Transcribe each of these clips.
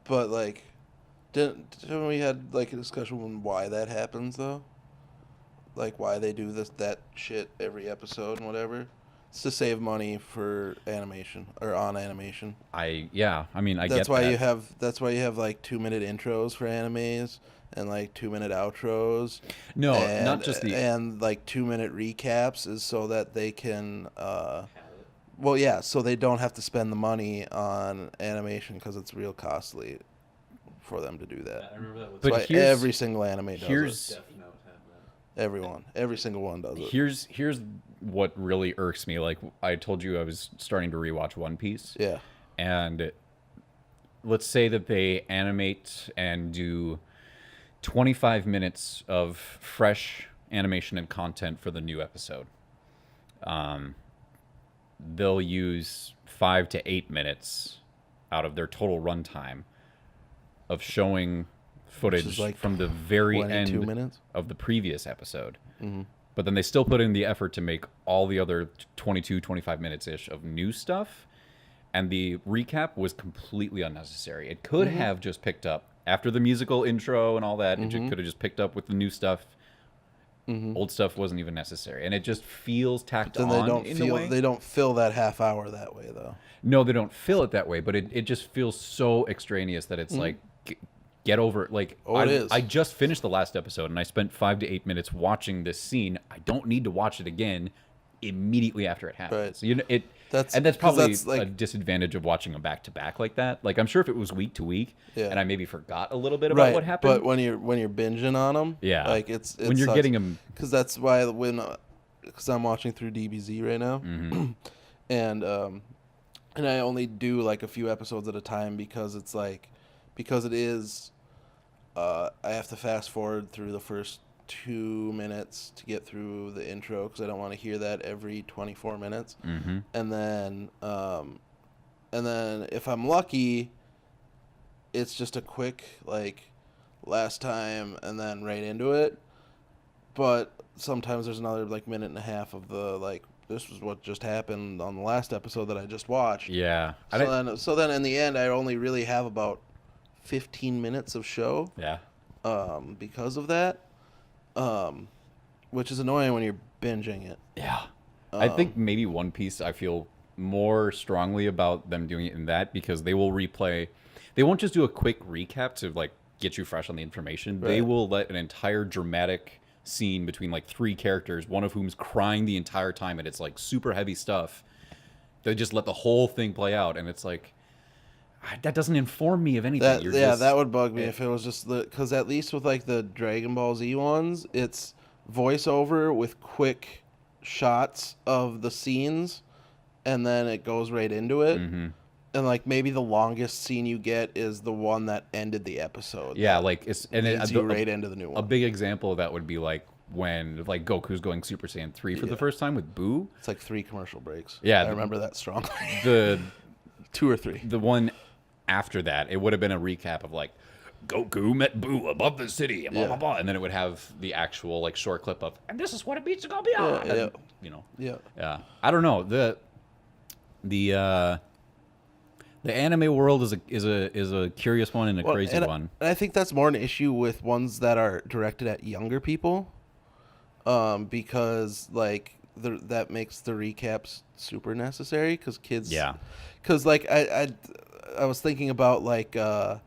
But like, didn't we had like a discussion on why that happens though? Like why they do that shit every episode and whatever. It's to save money for animation or on animation. I mean, I That's get why that. you have like 2-minute intros for animes and like 2-minute outros. No, not and just the and like 2-minute recaps is so that they can well, yeah, so they don't have to spend the money on animation because it's real costly for them to do that. I remember that with But That's why here's- every single anime does here's it. Death Note had that. Every single one does it. here's what really irks me. Like I told you, I was starting to rewatch One Piece. Yeah. And let's say that they animate and do 25 minutes of fresh animation and content for the new episode. They'll use 5 to 8 minutes out of their total runtime of showing footage like from the very 22 end minutes? of the previous episode. But then they still put in the effort to make all the other 22, 25 minutes-ish of new stuff. And the recap was completely unnecessary. It could have just picked up after the musical intro and all that. It could have just picked up with the new stuff. Old stuff wasn't even necessary, and it just feels tacked Then on. they don't fill that half hour that way though. No, they don't feel it that way, but it just feels so extraneous that it's like, get over it. Like, It is. I just finished the last episode, and I spent 5 to 8 minutes watching this scene. I don't need to watch it again immediately after it happens. Right. So, you know, That's and that's 'cause probably that's, like- a disadvantage of watching them back to back like that. Like, I'm sure if it was week to week, Yeah. and I maybe forgot a little bit about what happened. But when you're binging on them, Yeah. like it's When you're getting 'em- because that's why because I'm watching through DBZ right now, and I only do like a few episodes at a time because it is I have to fast forward through the first 2 minutes to get through the intro because I don't want to hear that every 24 minutes, and then if I'm lucky, it's just a quick like last time and then right into it. But sometimes there's another like minute and a half of the like this was what just happened on the last episode that I just watched. yeah. So then in the end I only really have about 15 minutes of show Yeah. because of that, which is annoying when you're binging it. Yeah. I think maybe One Piece, I feel more strongly about them doing it in that because they will replay. They won't just do a quick recap to like get you fresh on the information. They Right. will let an entire dramatic scene between like 3 characters, one of whom's crying the entire time, and it's like super heavy stuff. They just let the whole thing play out, and it's like, that doesn't inform me of anything. That would bug me if it was just because at least with like the Dragon Ball Z ones, it's voiceover with quick shots of the scenes, and then it goes right into it. And like maybe the longest scene you get is the one that ended the episode. Yeah, like it's and Leads you right into the new A one. big example of that would be like when like Goku's going Super Saiyan 3 for the first time with Boo. It's like 3 commercial breaks. Yeah, I remember that strongly. The 2 or 3. the one after that, it would have been a recap of like Goku met Boo above the city, blah blah blah, and then it would have the actual like short clip of, and this is what it means to go beyond. Yeah. And, you know. Yeah. Yeah. I don't know. The anime world is a curious one and a crazy one. And I think that's more an issue with ones that are directed at younger people, because like that makes the recaps super necessary because kids. Yeah. Because like I was thinking about like Cowboy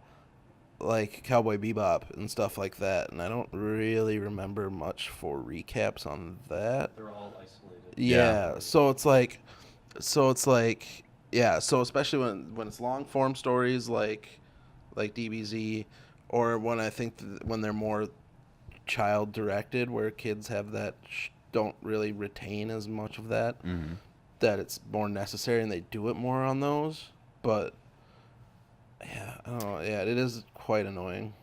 Bebop and stuff like that, and I don't really remember much for recaps on that. They're all isolated. Yeah. So it's like. Yeah, so especially when it's long form stories like DBZ, or when I think when they're more child directed, where kids have that don't really retain as much of that, that it's more necessary and they do it more on those. But yeah, I don't know. Yeah, it is quite annoying.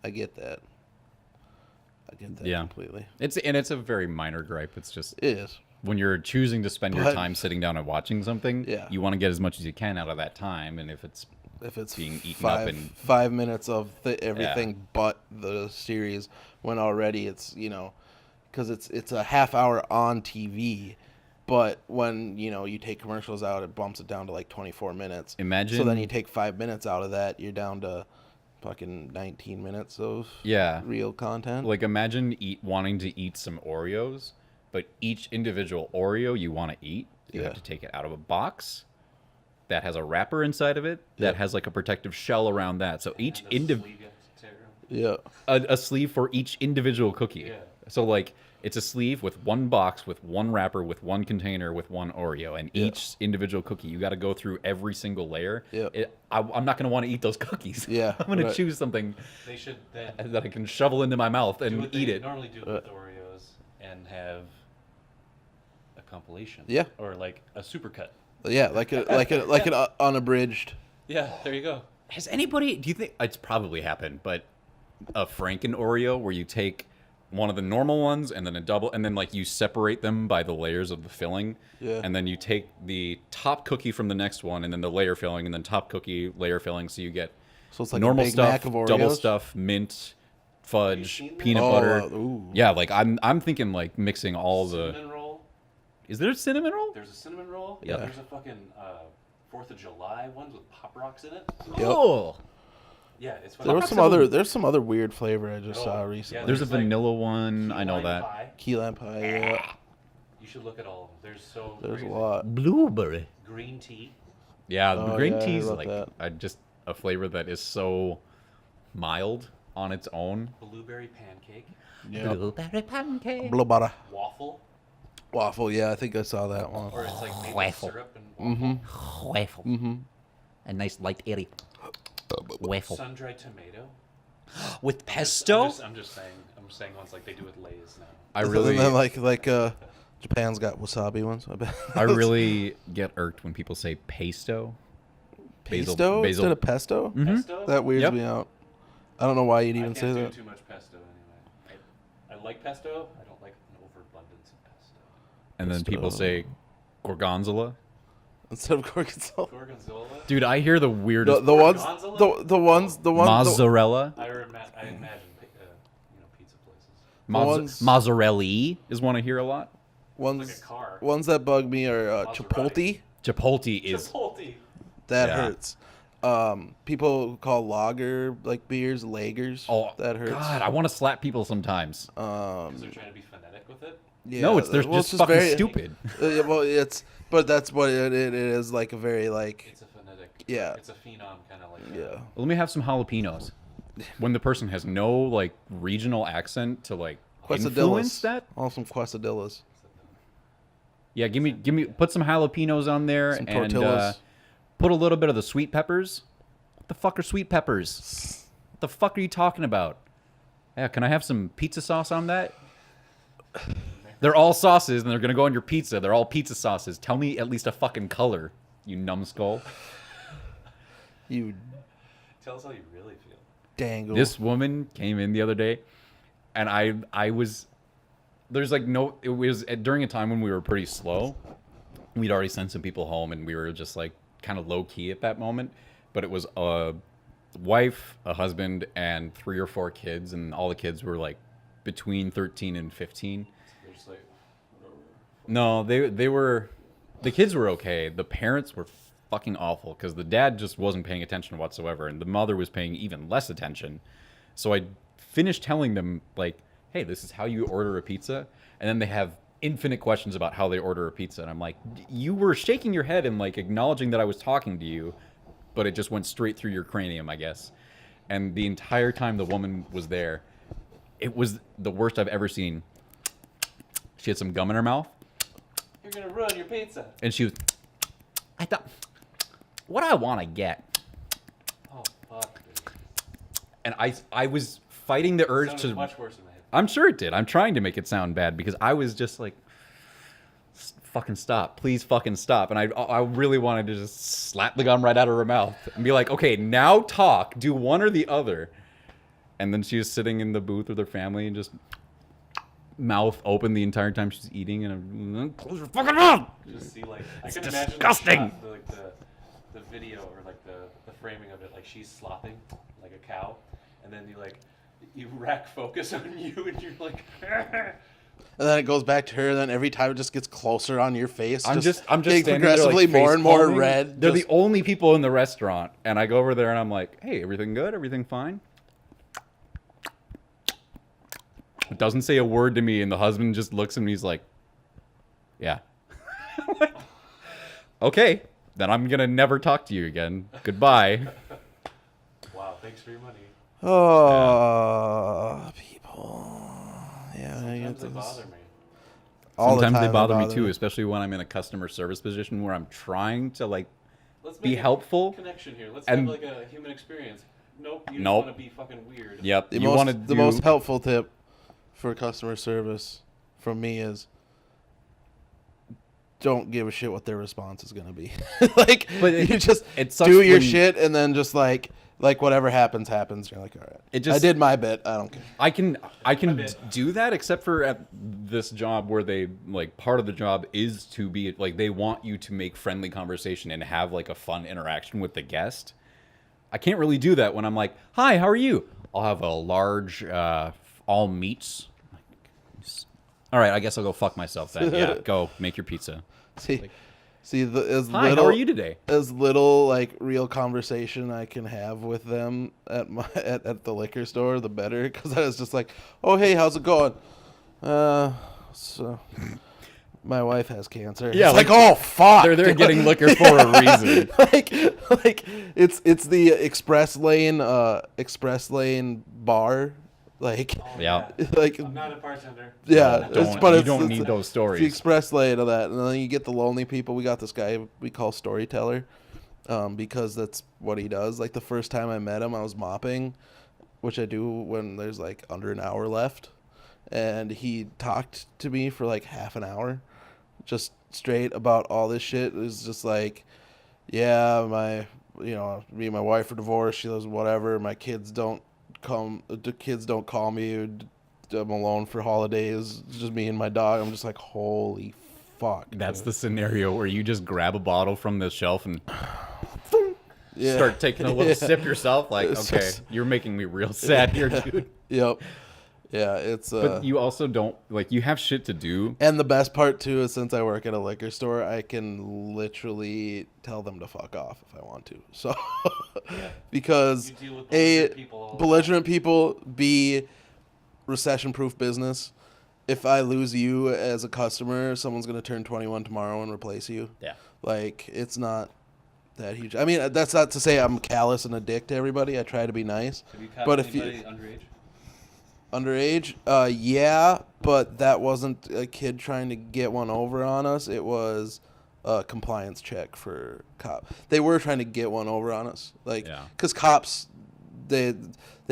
I get that. Completely. It's a very minor gripe. It's just It is. when you're choosing to spend your But- time sitting down and watching something, Yeah. you want to get as much as you can out of that time. And if it's being eaten up and 5 minutes of everything but the series, when already it's because it's a half hour on TV, But when, you take commercials out, it bumps it down to like 24 minutes. Imagine. So then you take 5 minutes out of that, you're down to fucking 19 minutes of real content. Like, imagine wanting to eat some Oreos, but each individual Oreo you want to eat, you have to take it out of a box that has a wrapper inside of it that has like a protective shell around that. So each a sleeve for each individual cookie. Yeah. So like it's a sleeve with one box, with one wrapper, with one container, with one Oreo, and each individual cookie you got to go through every single layer. Yeah. I'm not going to want to eat those cookies. Yeah. I'm going to choose something They should then that I can shovel into my mouth do and what eat they it. normally do with Oreos and have a compilation. Yeah. Or like a supercut. Yeah, like an unabridged. Yeah, there you go. Has anybody? Do you think it's probably happened? But a Franken Oreo where you take one of the normal ones and then a double, and then like you separate them by the layers of the filling. Yeah. And then you take the top cookie from the next one, and then the layer filling, and then top cookie layer filling. So you get So it's like normal a Big stuff, Mac of Oreos? double stuff, mint, fudge, seen that? peanut Oh, butter. ooh. Yeah, like I'm thinking like mixing all the. Cinnamon roll. Is there a cinnamon roll? There's a cinnamon roll. Yeah. There's a fucking 4th of July ones with Pop Rocks in it. Yep. Oh. Yeah, it's There was fucking there's some other weird flavor I just saw Oh, recently. yeah, There's a like vanilla one. key I know lime that. pie. Key lime pie. Yeah. You should look at all of them. There's crazy. a lot. Blueberry. Green tea. Yeah, the Oh, green yeah, I tea's love like that. just a flavor that is so mild on its own. Blueberry pancake. Yeah. Blueberry pancake. Blue butter. Waffle. Waffle. Yeah, I think I saw that one. Or it's like maple Waffle. syrup and waffle. Waffle. A nice light airy waffle Sun-dried tomato. with pesto. I'm just saying. I'm saying ones like they do with Lay's now. I really, And then like Japan's got wasabi ones. I bet. I really get irked when people say pesto. Pesto instead of pesto. Pesto? That weirds Yep. me out. I don't know why you'd I even can't say do that. too much pesto anyway. I like pesto. I don't like an overabundance of pesto. And then people say gorgonzola. Instead of gorgonzola. Gorgonzola. Dude, I hear the weirdest. The ones, Gorgonzola? the ones, Mozzarella. I imagine pizza places. ones- Mozzarella is one I hear a lot. ones, Like a car. ones that bug me are Maserati. Chipotle. Chipotle is Chipotle. That Yeah. hurts. People call lager like beers lagers. oh that hurts. God, I want to slap people sometimes. Because they're trying to be phonetic with it. Yeah, No, they're well, just fucking very, stupid. Yeah, well, but that's what it is, like a very like It's a phonetic. Yeah. It's a phenom kind of like. yeah. Let me have some jalapenos. When the person has no like regional accent to like influence Quesadillas. that. Oh, some quesadillas. Yeah, give me put some jalapenos on there Some and tortillas. put a little bit of the sweet peppers. What the fuck are sweet peppers? What the fuck are you talking about? Yeah, can I have some pizza sauce on that? They're all sauces and they're gonna go on your pizza. They're all pizza sauces. Tell me at least a fucking color, you numbskull. You Tell us how you really feel. dangle. This woman came in the other day, and I was, there's like no, it was during a time when we were pretty slow. We'd already sent some people home, and we were just like kind of low key at that moment. But it was a wife, a husband, and 3 or 4 kids, and all the kids were like between 13 and 15. They're just like, whatever. No, they were, the kids were okay. The parents were fucking awful because the dad just wasn't paying attention whatsoever, and the mother was paying even less attention. So I finished telling them like, hey, this is how you order a pizza, and then they have infinite questions about how they order a pizza, and I'm like, you were shaking your head and like acknowledging that I was talking to you, but it just went straight through your cranium, I guess. And the entire time the woman was there, it was the worst I've ever seen. She had some gum in her mouth, You're gonna ruin your pizza. and she was, I thought, what do I want to get? Oh fuck. Dude. And I was fighting the urge Sounded to. much worse in my head. I'm sure it did. I'm trying to make it sound bad because I was just like, fucking stop, please fucking stop. And I really wanted to just slap the gum right out of her mouth and be like, okay, now talk, do one or the other. And then she was sitting in the booth with her family and just mouth open the entire time she's eating, and I'm, close your fucking mouth. Just see like I It's can imagine disgusting. the video or like the framing of it, like she's slopping like a cow, and then you rack focus on you and you're like And then it goes back to her, and then every time it just gets closer on your face. I'm just getting standing there, progressively like, more and more face-palming. red. They're just- the only people in the restaurant, and I go over there and I'm like, "Hey, everything good? Everything fine?" It doesn't say a word to me, and the husband just looks at me. He's like, "Yeah." Okay, then I'm gonna never talk to you again. Goodbye. Wow, thanks for your money. Oh, people. Yeah, I get Sometimes they this. bother me. All the Sometimes time they bother me too, especially when I'm in a customer service position where I'm trying to like Let's be make a helpful. connection here. Let's and- have like a human experience. Nope, you Nope. just want to be fucking weird. Yep, The you want to most do the most helpful tip for customer service from me is don't give a shit what their response is gonna be. Like, But you just it sucks do your when- shit, and then just like whatever happens. You're like, all right, It just- I did my bit. I don't care. I can bit. do that, except for at this job where they like part of the job is to be like they want you to make friendly conversation and have like a fun interaction with the guest. I can't really do that when I'm like, "Hi, how are you?" I'll have a large all meats. All right, I guess I'll go fuck myself then. Yeah, go make your pizza. See, as Hi, little how are you today? as little like real conversation I can have with them at at the liquor store, the better. Because I was just like, "Oh, hey, how's it going?" So my wife has cancer. Yeah, it's like, like, oh fuck, They're getting liquor for a reason. like it's the express lane bar, like Yeah. like I'm not a bartender. yeah, Don't- but you it's don't it's need the- those it's stories. the express lane of that, and then you get the lonely people. We got this guy we call Storyteller, because that's what he does. Like the first time I met him, I was mopping, which I do when there's like under an hour left, and he talked to me for like half an hour, just straight about all this shit. It was just like, yeah, me and my wife are divorced. She lives whatever. My kids don't come. The kids don't call me. I'm alone for holidays. It's just me and my dog. I'm just like, holy fuck. That's dude. the scenario where you just grab a bottle from the shelf and Yeah. start taking a little sip yourself. Like, It's okay, just- you're making me real sad here, dude. Yep. Yeah, it's But you also don't like you have shit to do. and the best part too is since I work at a liquor store, I can literally tell them to fuck off if I want to. So because You deal with A, belligerent people all the belligerent people, B, recession-proof business. If I lose you as a customer, someone's going to turn 21 tomorrow and replace you. Yeah. Like, it's not that huge. I mean, that's not to say I'm callous and a dick to everybody. I try to be nice. Have you caught But if anybody you underage? underage, yeah, but that wasn't a kid trying to get one over on us. It was a compliance check for cop. They were trying to get one over on us, like, Yeah. because cops, they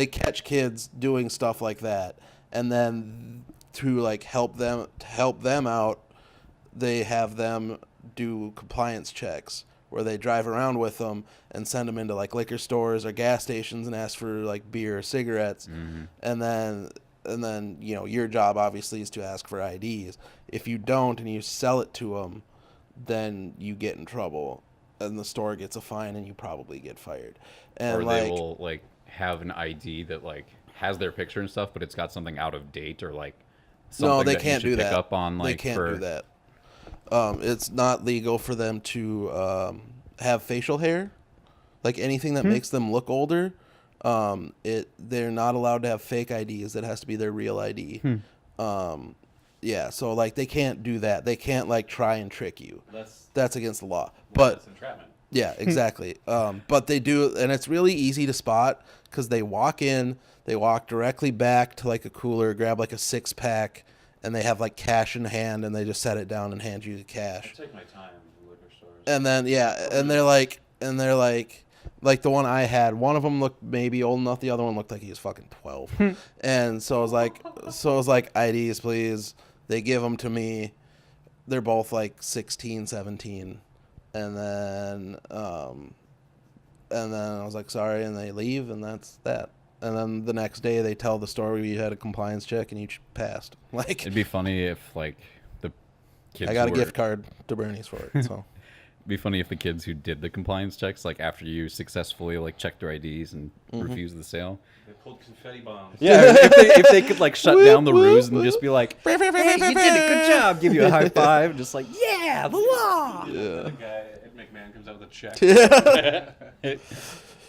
catch kids doing stuff like that, and then to like help them out, they have them do compliance checks where they drive around with them and send them into like liquor stores or gas stations and ask for like beer or cigarettes. And then your job obviously is to ask for IDs. If you don't and you sell it to them, then you get in trouble and the store gets a fine and you probably get fired. And Or like, they will like have an ID that like has their picture and stuff, but it's got something out of date or like something no, they that can't you should do pick that. up on. Like they can't for, do that. It's not legal for them to have facial hair, like anything that makes them look older. They're not allowed to have fake IDs. That has to be their real ID. Yeah, so like they can't do that. They can't like try and trick you. That's against the law. But That's entrapment. yeah, exactly. But they do, and it's really easy to spot because they walk in, they walk directly back to like a cooler, grab like a 6-pack, and they have like cash in hand, and they just set it down and hand you the cash. I take my time in liquor stores. And then and they're like the one I had. One of them looked maybe old enough. The other one looked like he was fucking 12. And so I was like, IDs, please. They give them to me. They're both like 16, 17. And then I was like, sorry, and they leave, and that's that. And then the next day they tell the story you had a compliance check and you passed. Like, it'd be funny if like the kids I got a were- gift card to Bernie's for it. So be funny if the kids who did the compliance checks, like after you successfully like checked their IDs and refused the sale. They pulled confetti bombs. Yeah, if they could like shut down the ruse and just be like, "Hey, you did a good job," give you a high five, and just like, "Yeah, the law." Yeah. The guy at McMahon comes out with a check.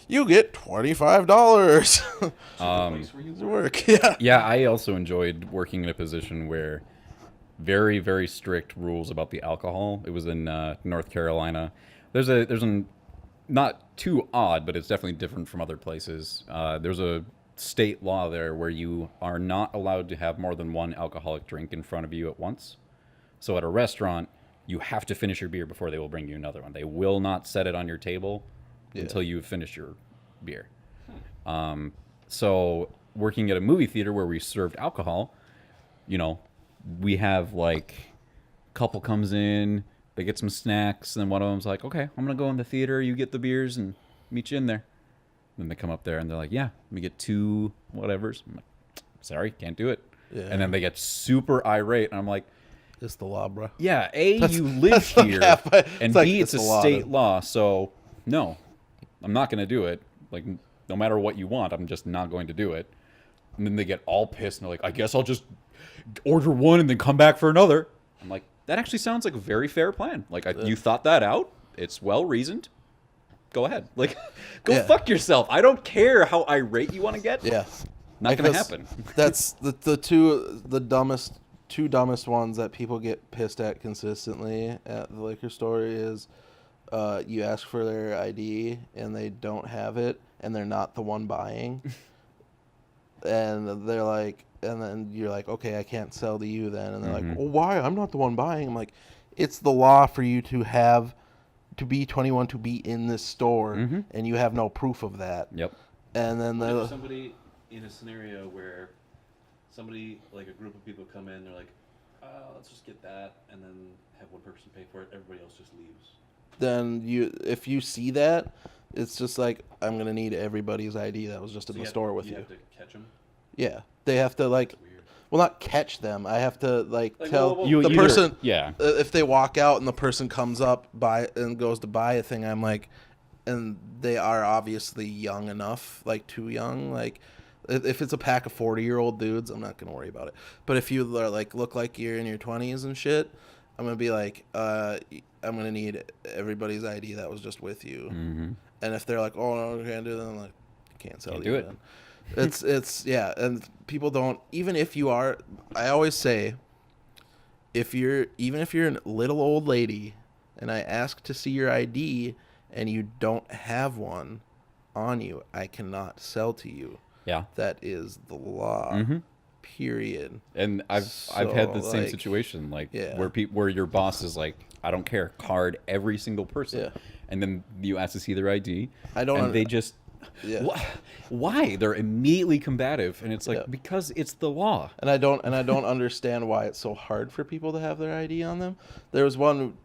You get $25. Work. Yeah. Yeah, I also enjoyed working in a position where very, very strict rules about the alcohol. It was in North Carolina. There's a not too odd, but it's definitely different from other places. There's a state law there where you are not allowed to have more than one alcoholic drink in front of you at once. So at a restaurant, you have to finish your beer before they will bring you another one. They will not set it on your table until you've finished your beer. So working at a movie theater where we served alcohol, you know, we have like a couple comes in, they get some snacks, and then one of them's like, okay, I'm going to go in the theater, you get the beers, and meet you in there. Then they come up there and they're like, yeah, let me get 2 whatevers. I'm like, sorry, can't do it. Yeah. And then they get super irate, and I'm like, it's the law, bro. Yeah, A, you live here, and like, B, it's a state law, so no, I'm not going to do it. Like, no matter what you want, I'm just not going to do it. And then they get all pissed, and they're like, I guess I'll just order one and then come back for another. I'm like, that actually sounds like a very fair plan. Like, you thought that out. It's well-reasoned. Go ahead. Like, go fuck yourself. I don't care how irate you want to get. Yeah. Not going to happen. That's the two dumbest ones that people get pissed at consistently at the liquor store is you ask for their ID and they don't have it and they're not the one buying. And they're like, and then you're like, okay, I can't sell to you then. And they're like, well, why? I'm not the one buying. I'm like, it's the law for you to be 21 to be in this store, and you have no proof of that. Yep. And then there's somebody in a scenario where somebody, like a group of people come in, they're like, let's just get that, and then have one person pay for it. Everybody else just leaves. Then if you see that, it's just like, I'm gonna need everybody's ID that was just in the store with you. You have to catch them. Yeah, they have to like, well, not catch them. I have to like tell the person. Yeah. If they walk out and the person comes up and goes to buy a thing, I'm like, and they are obviously young enough, like too young, like. If it's a pack of 40-year-old dudes, I'm not gonna worry about it. But if you are like look like you're in your 20s and shit, I'm gonna be like, I'm gonna need everybody's ID that was just with you. And if they're like, oh no, I can't do that, I'm like, can't sell you. Then. It's yeah, and people don't. Even if you are, I always say, even if you're a little old lady, and I ask to see your ID, and you don't have one on you, I cannot sell to you. Yeah, that is the law. Period. And I've had the same situation, like where your boss is like, I don't care, card every single person, and then you ask to see their ID, and they just, why? They're immediately combative, and it's like because it's the law. And I don't understand why it's so hard for people to have their ID on them. There was one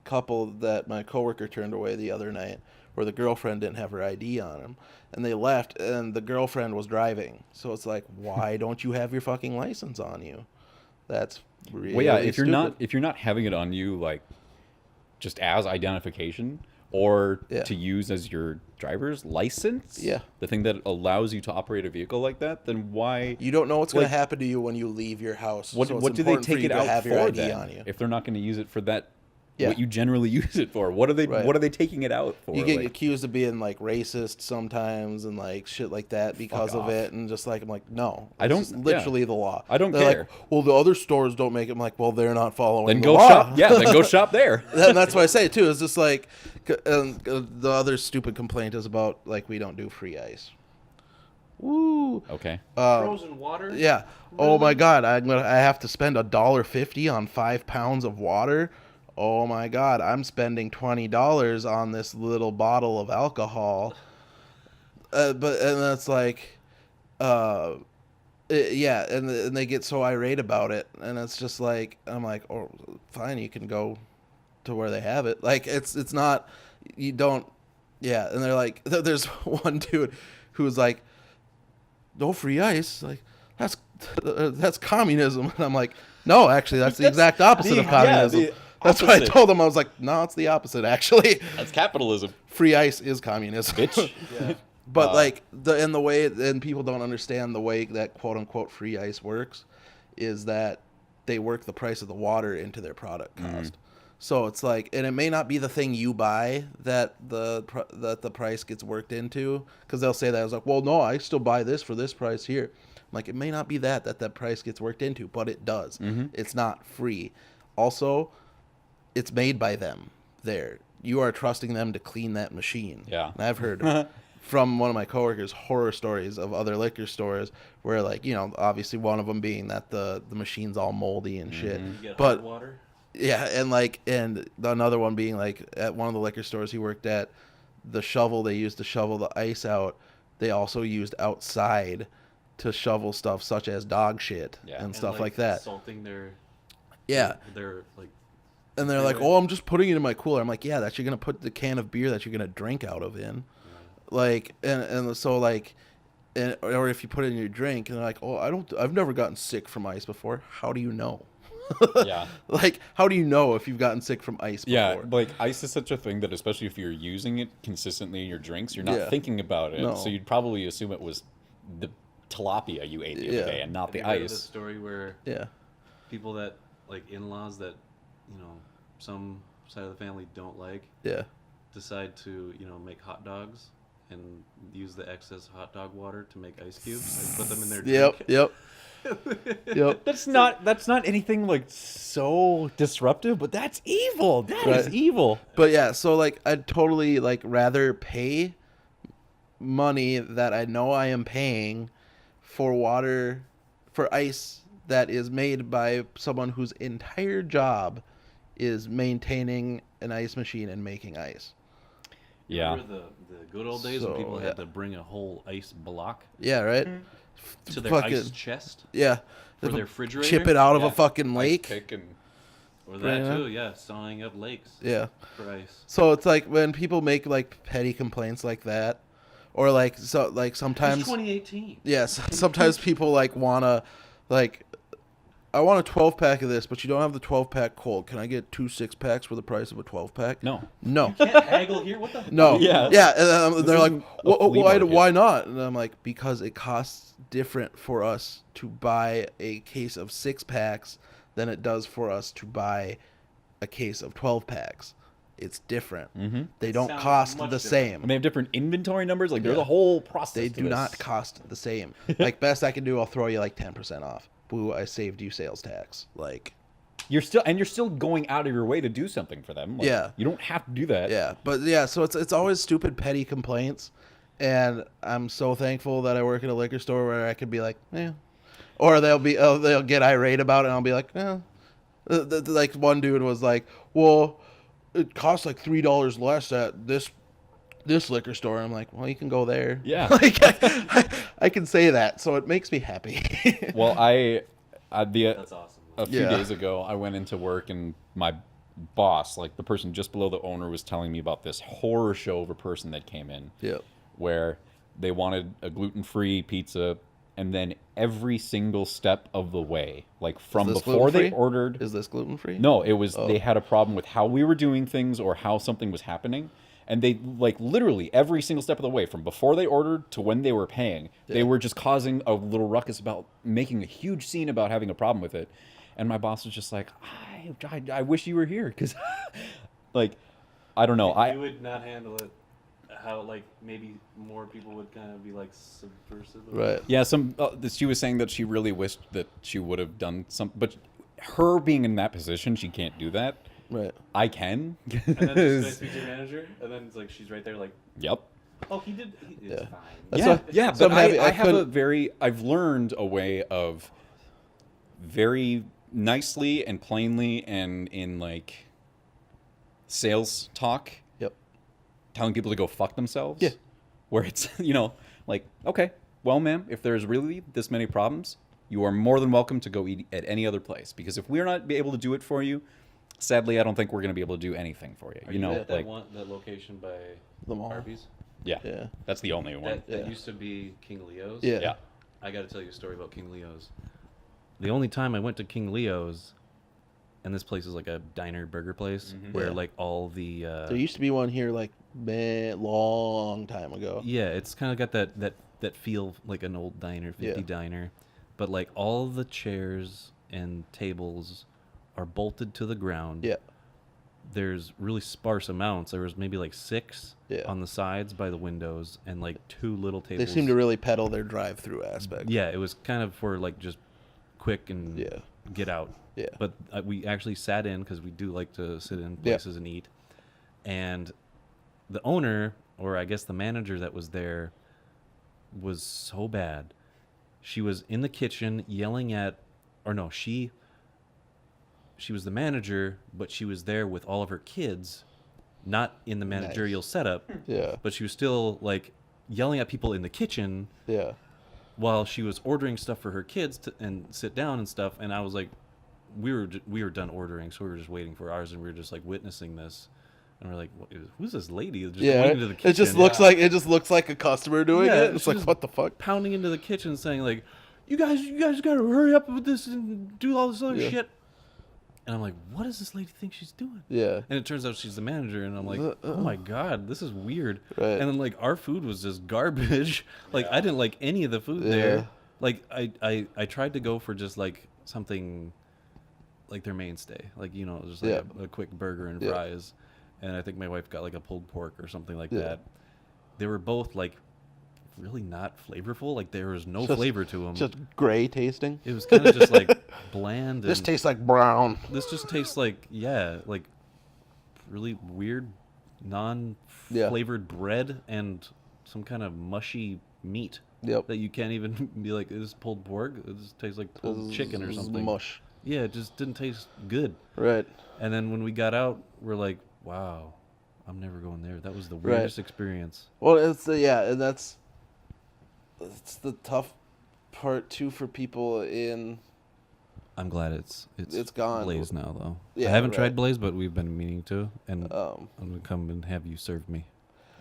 couple that my coworker turned away the other night, where the girlfriend didn't have her ID on him. And they left, and the girlfriend was driving. So it's like, why don't you have your fucking license on you? That's really if you're stupid. if you're not having it on you, like, just as identification or to use as your driver's license, the thing that allows you to operate a vehicle like that, then why? You don't know what's going to happen to you when you leave your house. What do they take it out for then? On you. If they're not going to use it for that. What you generally use it for? What are they taking it out for? You get accused of being like racist sometimes and like shit like that because of it, and just like I'm like, no, I don't. Literally the law. I don't they're care. Like, well, the other stores don't make it. I'm like, well, they're not following. Then the go law. shop. Yeah, then go shop there. And that's what I say too. It's just like, the other stupid complaint is about like we don't do free ice. Woo. Okay. Frozen water. Yeah. Really? Oh my God, I have to spend $1.50 on 5 pounds of water. Oh my God, I'm spending $20 on this little bottle of alcohol. And that's like, and they get so irate about it, and it's just like, I'm like, oh, fine, you can go to where they have it. Like, it's not, you don't, and they're like, there's one dude who's like, no free ice, like, that's communism. And I'm like, no, actually, that's the exact opposite of communism. That's what I Opposite. told him. I was like, no, it's the opposite, actually. That's capitalism, Free ice is communism. bitch. Yeah. But like the way, and people don't understand the way that quote unquote free ice works, is that they work the price of the water into their product cost. So it's like, and it may not be the thing you buy that the price gets worked into, because they'll say that. I was like, well, no, I still buy this for this price here. I'm like, it may not be that price gets worked into, but it does. It's not free. Also, it's made by them there. You are trusting them to clean that machine. Yeah. And I've heard from one of my coworkers horror stories of other liquor stores where, like, you know, obviously one of them being that the machine's all moldy and shit. You get But hot water. yeah, and another one being like at one of the liquor stores he worked at, the shovel they used to shovel the ice out, they also used outside to shovel stuff such as dog shit and stuff like that. Salting their like. And they're like, "Oh, I'm just putting it in my cooler." I'm like, "Yeah, that's you're gonna put the can of beer that you're gonna drink out of in." Like, and so like, or if you put it in your drink, and they're like, "Oh, I've never gotten sick from ice before." How do you know? Yeah. Like, how do you know if you've gotten sick from ice before? Yeah, like ice is such a thing that, especially if you're using it consistently in your drinks, you're not thinking about it. No. So you'd probably assume it was the tilapia you ate the other day and not the Have you heard of ice. this story where people that like in-laws that, you know, some side of the family don't like, decide to, you know, make hot dogs and use the excess hot dog water to make ice cubes and put them in their drink. Yep. That's not anything like so disruptive, but that's evil. That is evil. But yeah, so like I'd totally like rather pay money that I know I am paying for water, for ice that is made by someone whose entire job is maintaining an ice machine and making ice. Yeah. Remember the good old days when people had to bring a whole ice block Yeah, right? to their ice chest? Yeah. For their refrigerator? Chip it out of Yeah. a fucking lake. Pick and Or that too, yeah. Sawing up lakes Yeah. for ice. So it's like when people make like petty complaints like that, or like It's sometimes 2018. yes, sometimes people like wanna like, I want a 12-pack of this, but you don't have the 12-pack cold. Can I get 2 6-packs for the price of a 12-pack? no. No. Can't haggle here. What the? No. Yeah. Yeah. And they're like, isn't a flea why? market." Why not? And I'm like, because it costs different for us to buy a case of 6-packs than it does for us to buy a case of 12-packs. It's different. They don't Sounds cost much the different. same. And they have different inventory numbers. Like there's Yeah. a whole process. They to do this. not cost the same. Like, best I can do, I'll throw you like 10% off. Boo, I saved you sales tax. Like, You're still going out of your way to do something for them. Like, Yeah. You don't have to do that. yeah. But yeah, so it's always stupid, petty complaints. And I'm so thankful that I work at a liquor store where I could be like, yeah. Or they'll get irate about it, and I'll be like, yeah. Like one dude was like, well, it costs like $3 less at this liquor store. I'm like, well, you can go there. Yeah. Like, I can say that, so it makes me happy. Well, That's awesome. a few Yeah. days ago, I went into work and my boss, like the person just below the owner, was telling me about this horror show of a person that came in. Yep. Where they wanted a gluten-free pizza, and then every single step of the way, like from this before they gluten-free? ordered. Is this gluten free? No, it was they had a problem with how we were doing things or how something was happening. And they, like, literally every single step of the way, from before they ordered to when they were paying, they were just causing a little ruckus about making a huge scene about having a problem with it. And my boss was just like, I wish you were here. Because, like, I don't know. You would not handle it how, like, maybe more people would kind of be, like, subversive. Right. Yeah, she was saying that she really wished that she would have done something. But her being in that position, she can't do that. Right. I can. And then just speak to your manager, and then it's like she's right there, like, Yep. oh, it's Yeah. fine. That's Yeah, why- yeah, so but I'm happy I have a couldn't- very, I've learned a way of very nicely and plainly and in like sales talk, Yep. telling people to go fuck themselves. Yeah. Where it's, like, okay, well, ma'am, if there's really this many problems, you are more than welcome to go eat at any other place. Because if we're not be able to do it for you, sadly, I don't think we're going to be able to do anything for you. Are You know, at like, that location by The mall. Arby's? yeah, Yeah. that's the only one. That Yeah. used to be King Leo's. Yeah. Yeah. I got to tell you a story about King Leo's. The only time I went to King Leo's, and this place is like a diner burger place where like all the there used to be one here like long time ago. Yeah, it's kind of got that feel like an old diner, 50 diner, but like all the chairs and tables are bolted to the ground. Yeah. There's really sparse amounts. There was maybe like 6 on the sides by the windows and like 2 little tables. They seem to really peddle their drive-through aspect. Yeah, it was kind of for like just quick and get out. Yeah. But we actually sat in because we do like to sit in places and eat. And the owner, or I guess the manager that was there, was so bad. She was in the kitchen yelling at, or no, she was the manager, but she was there with all of her kids, not in the managerial setup. Yeah. But she was still like yelling at people in the kitchen. Yeah. While she was ordering stuff for her kids and sit down and stuff, and I was like, we were done ordering, so we were just waiting for ours, and we were just like witnessing this, and we're like, who's this lady? Just going into the kitchen. It just looks like a customer doing it. It's like, what the fuck? Pounding into the kitchen, saying like, you guys gotta hurry up with this and do all this other shit. And I'm like, what does this lady think she's doing? Yeah. And it turns out she's the manager, and I'm like, oh my god, this is weird. Right. And then like our food was just garbage. Like I didn't like any of the food there. Like I tried to go for just like something like their mainstay, like just like a quick burger and fries. And I think my wife got like a pulled pork or something like that. They were both like really not flavorful. Like there was no flavor to them. Just gray tasting. It was kind of just like bland. This tastes like brown. This just tastes like like really weird, non-flavored bread and some kind of mushy meat. Yep. That you can't even be like, is this pulled pork? It just tastes like pulled chicken or something. Mush. Yeah, it just didn't taste good. Right. And then when we got out, we're like, wow, I'm never going there. That was the weirdest experience. Well, and that's the tough part too for people in. I'm glad it's gone. Blaze now though. Yeah, I haven't tried Blaze, but we've been meaning to, and Um, I'm gonna come and have you serve me,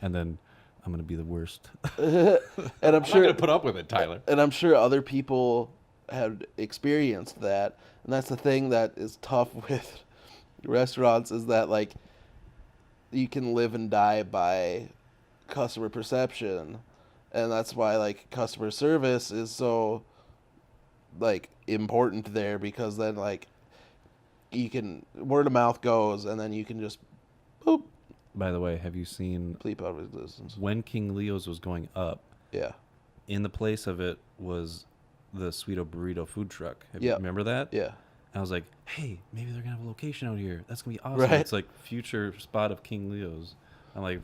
and then I'm gonna be the worst. and I'm I'm sure not gonna put up with it, Tyler. and I'm sure other people have experienced that, and that's the thing that is tough with restaurants is that like you can live and die by customer perception, and that's why like customer service is so like important there, because then like you can word of mouth goes, and then you can just boop. By the way, have you seen Bleep out of existence. when King Leo's was going up? Yeah. In the place of it was the Sweeto Burrito food truck. Yeah. Remember that? Yeah. I was like, hey, maybe they're gonna have a location out here. That's gonna be awesome. Right. It's like future spot of King Leo's. I'm like,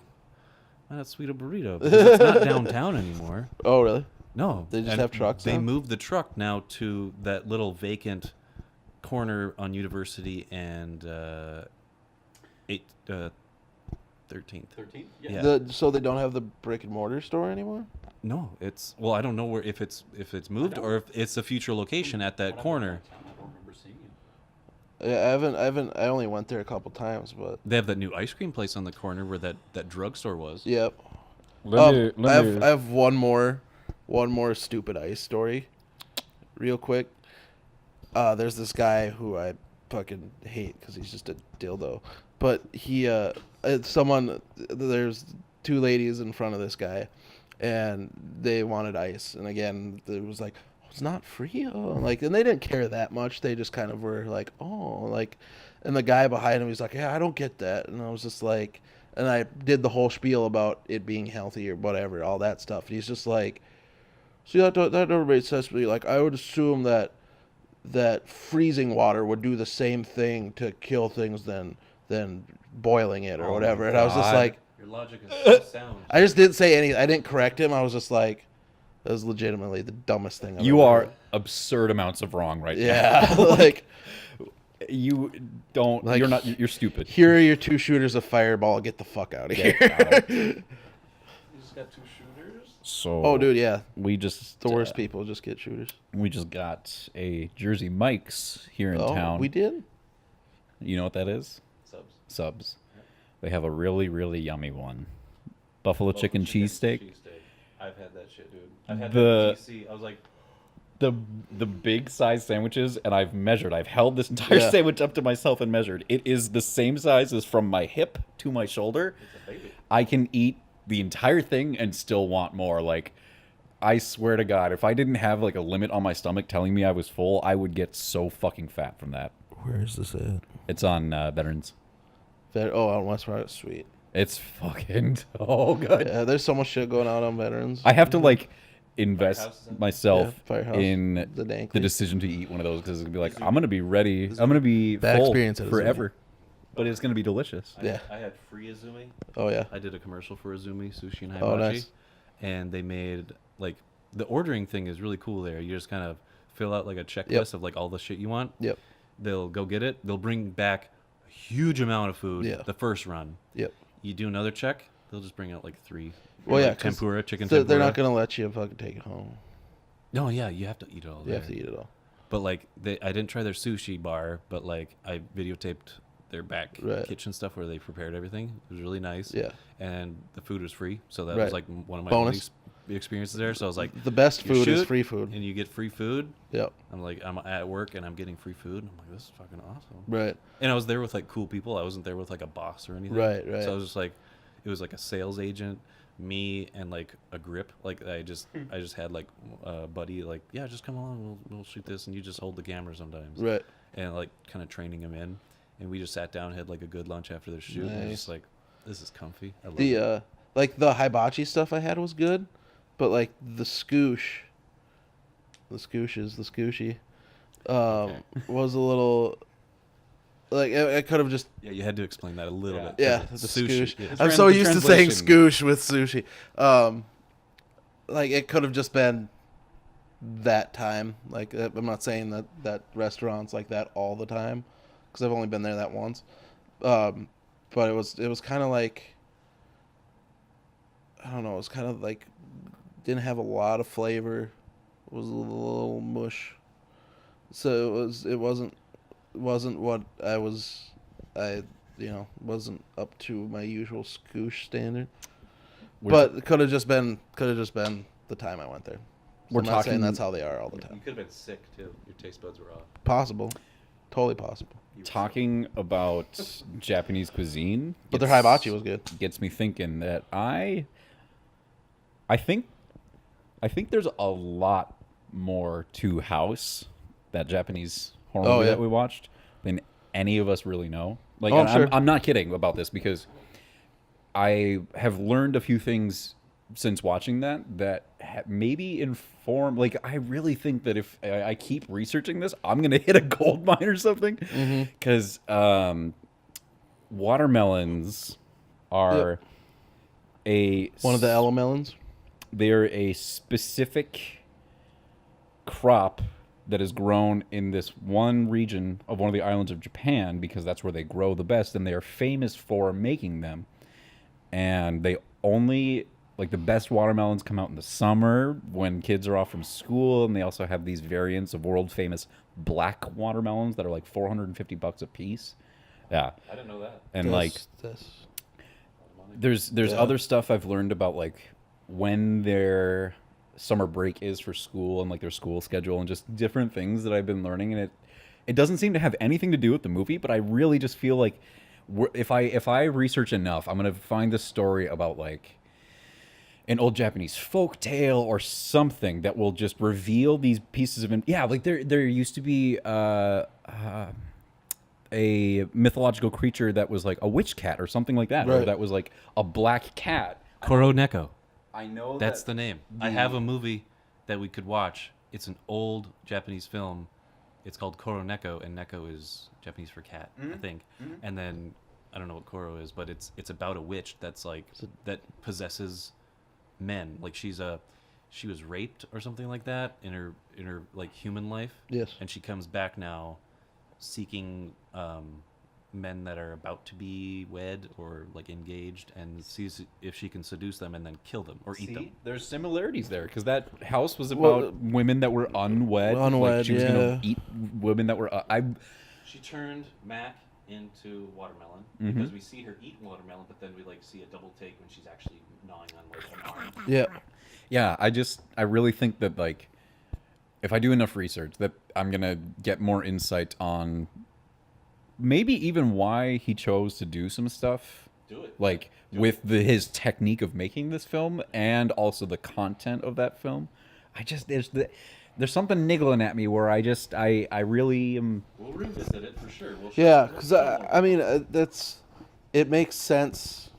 well, that's Sweeto Burrito. Because it's not downtown anymore. Oh, really? No. They just And have trucks They now? moved the truck now to that little vacant corner on University and 13th. 13? Yeah. So they don't have the brick and mortar store anymore? No, it's I don't know where if it's moved or if it's a future location at that corner. I don't remember seeing it. Yeah, I only went there a couple times, but They have that new ice cream place on the corner where that drugstore was. yep. Let me, I have one more stupid ice story, real quick. There's this guy who I fucking hate because he's just a dildo, but there's 2 ladies in front of this guy, and they wanted ice, and again it was like, it's not free, and they didn't care that much. They just kind of were like, oh, like, and the guy behind him, he's like, yeah, I don't get that, and I was just like, and I did the whole spiel about it being healthy or whatever, all that stuff, and he's just like, see, that never made sense to me. Like, I would assume that freezing water would do the same thing to kill things than boiling it or whatever, and I was just like, Your logic is so sound. I just didn't say anything. I didn't correct him. I was just like, that was legitimately the dumbest thing I've You ever are heard. absurd amounts of wrong right Yeah, now. like, You don't. Like, you're not. You're stupid. here are your 2 shooters of Fireball. Get the fuck out of here. You just got 2 shooters? So. Oh, dude, yeah. We just The worst people just get shooters. We just got a Jersey Mike's here in town. We did? You know what that is? Subs. They have a really, really yummy one. Buffalo chicken cheesesteak. I've had that shit, dude. I've had The- that in DC. I was like, the big size sandwiches, and I've measured. I've held this entire sandwich up to myself and measured. It is the same size as from my hip to my shoulder. It's a baby. I can eat the entire thing and still want more. Like, I swear to God, if I didn't have like a limit on my stomach telling me I was full, I would get so fucking fat from that. Where is this at? It's on Veterans. On West Rock. Sweet. It's fucking so good. Yeah, there's so much shit going on Veterans. I have to like invest myself Firehouse. in the decision to eat one of those, because it's gonna be like, I'm gonna be ready. I'm gonna be full forever, but it's gonna be delicious. I had free Izumi. Oh yeah. I did a commercial for Izumi Sushi and Hibachi, nice. And they made like the ordering thing is really cool there. You just kind of fill out like a checklist of like all the shit you want. Yep. They'll go get it. They'll bring back a huge amount of food. Yeah. The first run. Yep. You do another check. They'll just bring out like 3. Well, like tempura, chicken they're tempura. not gonna let you fucking take it home. No, yeah, you have to eat it all. You have to eat it all. But like, I didn't try their sushi bar, but like I videotaped their back kitchen stuff where they prepared everything. It was really nice. Yeah. And the food was free, so that was like one of my bonus experiences there. So I was like, the best food is free food, and you get free food. Yep. I'm like, I'm at work and I'm getting free food. I'm like, this is fucking awesome. Right. And I was there with like cool people. I wasn't there with like a boss or anything. Right. So I was just like, it was like a sales agent, me, and like a grip. Like I just had like a buddy. Like, yeah, just come along. We'll shoot this, and you just hold the camera sometimes. Right. And like kind of training him in, and we just sat down, had like a good lunch after the shoot. Nice. And just like, this is comfy. I love it. Like the hibachi stuff I had was good, but like the scoosh was a little. Like I could have just. Yeah, you had to explain that a little bit. Yeah, the sushi. scoosh. Yeah. I'm so used to saying scoosh with sushi. Like it could have just been that time. Like I'm not saying that restaurants like that all the time, because I've only been there that once. But it was kind of like, I don't know. It was kind of like didn't have a lot of flavor. It was a little mush. So it wasn't what wasn't up to my usual scoosh standard. But it could have just been the time I went there. So I'm not saying that's how they are all the time. You could have been sick too. Your taste buds were off. Possible. Totally possible. Talking about Japanese cuisine, but their hibachi was good. Gets me thinking that I think there's a lot more to House, that Japanese horror movie that we watched, than any of us really know. Like, I'm not kidding about this, because I have learned a few things since watching that maybe inform. Like, I really think that if I keep researching this, I'm gonna hit a gold mine or something. Because watermelons are one of the elemelons. They're a specific crop that is grown in this one region of one of the islands of Japan, because that's where they grow the best, and they are famous for making them. And they only, like, the best watermelons come out in the summer when kids are off from school, and they also have these variants of world famous black watermelons that are like $450 a piece. Yeah. I didn't know that. And there's other stuff I've learned about, like, when their summer break is for school and like their school schedule and just different things that I've been learning. And it doesn't seem to have anything to do with the movie, but I really just feel like if I research enough, I'm gonna find this story about like an old Japanese folk tale or something that will just reveal these pieces of like there used to be a mythological creature that was like a witch cat or something like that, or that was like a black cat. Koroneko. I know that's the name. I have a movie that we could watch. It's an old Japanese film. It's called Koroneko, and neko is Japanese for cat, I think. And then I don't know what Koro is, but it's about a witch that's like that possesses men. Like she was raped or something like that in her like human life. Yes. And she comes back now, seeking men that are about to be wed or like engaged, and sees if she can seduce them and then kill them or eat them. There's similarities there, because that house was about women that were unwed. Like she was gonna eat women that were. She turned Mac into watermelon because we see her eat watermelon, but then we like see a double take when she's actually gnawing on like an arm. Yeah. Yeah, I really think that like if I do enough research, that I'm gonna get more insight on maybe even why he chose to do some stuff. Do it. Like with his technique of making this film and also the content of that film. I just there's something niggling at me where I really am. We'll revisit it for sure. Because I mean it makes sense,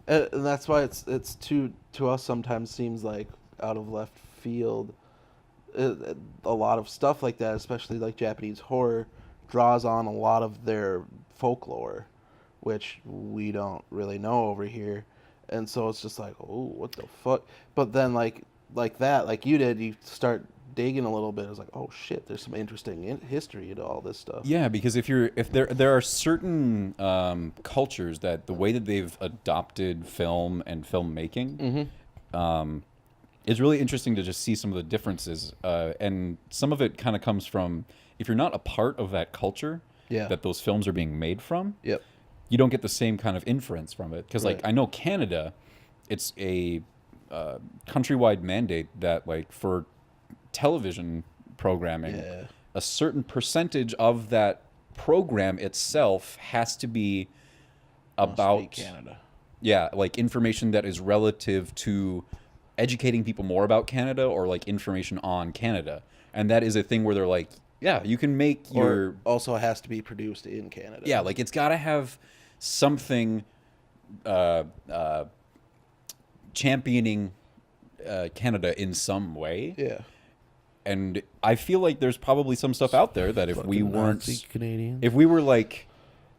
and that's why it's to us sometimes seems like out of left field. A lot of stuff like that, especially like Japanese horror, draws on a lot of their folklore, which we don't really know over here, and so it's just like, oh, what the fuck? But then like that, like you did, you start digging a little bit. It's like, oh shit, there's some interesting history to all this stuff. Yeah, because if there are certain cultures that the way that they've adopted film and filmmaking, it's really interesting to just see some of the differences, and some of it kind of comes from if you're not a part of that culture that those films are being made from. Yep. You don't get the same kind of inference from it because, like, Right. I know Canada, it's a countrywide mandate that, like, for television programming, a certain percentage of that program itself has to be about Canada. Yeah, like information that is relative to educating people more about Canada or like information on Canada, and that is a thing where they're like, yeah, you can make your Or also has to be produced in Canada. yeah, like it's got to have something championing Canada in some way. Yeah. And I feel like there's probably some stuff out there that if we Fucking weren't Nazi Canadians. if we were like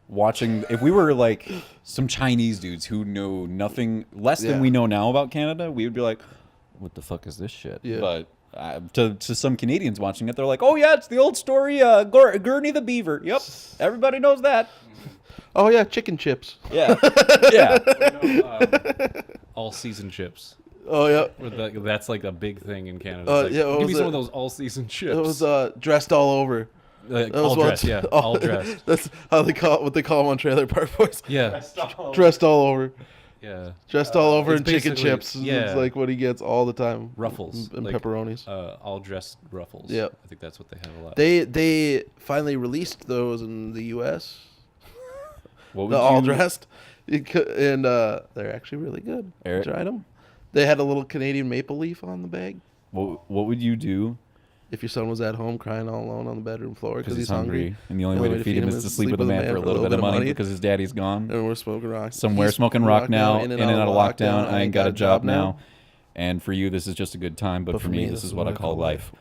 watching, if we were like some Chinese dudes who know nothing less than we know now about Canada, we would be like, what the fuck is this shit? Yeah. But to some Canadians watching it, they're like, oh yeah, it's the old story, Gurney the Beaver. Yep, everybody knows that. Oh yeah, chicken chips. Yeah, yeah. All season chips. Oh yeah. That's like a big thing in Canada. It's like, yeah, what give me was some it? of those all season chips. It was dressed all over. Like, That was all what- dressed, yeah, all dressed. That's how they call it, what they call them on Trailer Park Boys. Yeah, Dressed all over. yeah. Dressed all over It's in chicken basically- chips. yeah. It's like what he gets all the time. Ruffles And like, pepperonis. All dressed ruffles. Yep. I think that's what they have a lot. They finally released those in the U.S. What The all dressed, and they're actually really good. Eric? Tried them. They had a little Canadian maple leaf on the bag. What would you do If your son was at home crying all alone on the bedroom floor because because he's hungry, and the only way to feed him is to sleep with a man for a little bit of money because his daddy's gone and we're smoking rock somewhere, He's smoking rock now, in and out of lockdown. I I ain't got a job now. And for you, this is just a good time, but for me, this is what I call life.